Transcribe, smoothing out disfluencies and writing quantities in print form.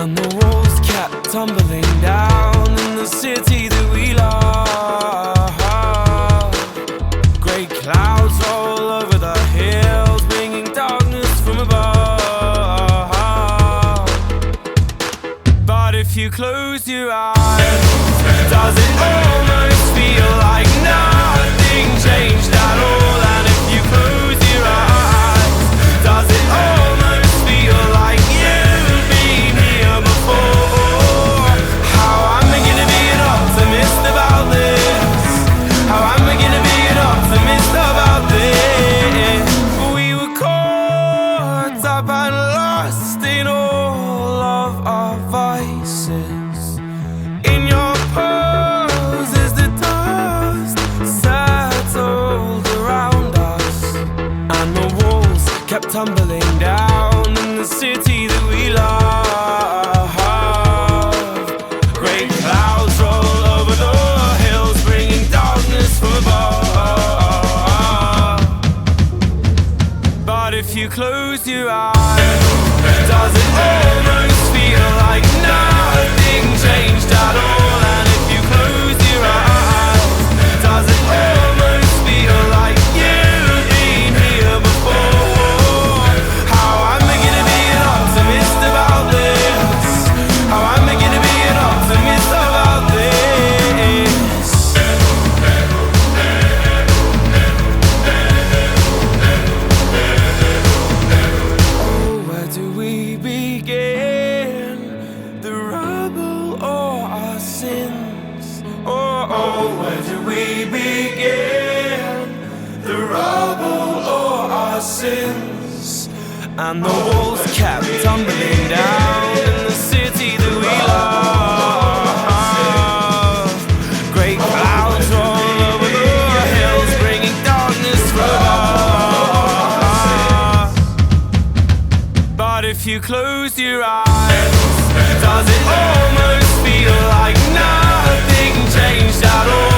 and the walls kept tumbling down in the city that we love. Grey clouds roll over the hills, bringing darkness from above. But if you close your eyes, does it almost feel like nothing changed at all? And if you close your eyes, does it almost feel like you've been here before? How am I gonna be an optimist about this? How am I gonna be an optimist about this? We were caught up and lost in all of our vices. In your pose as the dust settled around us, and the walls kept tumbling down in the city that we love. Great clouds roll over the hills, bringing darkness from above. But if you close your eyes, does it almost feel like nothing changed at all? And if you close your eyes, does it almost feel like you've been here before? How am I gonna be an optimist about this? How am I gonna be an optimist about this? Oh, where do we begin? The rubble or our sins? Oh, where do we begin? The rubble or our sins? And the walls kept tumbling down in the city that we love. Great clouds roll over the hills, bringing darkness from above. But if you close your eyes, does it almost feel like nothing changed at all?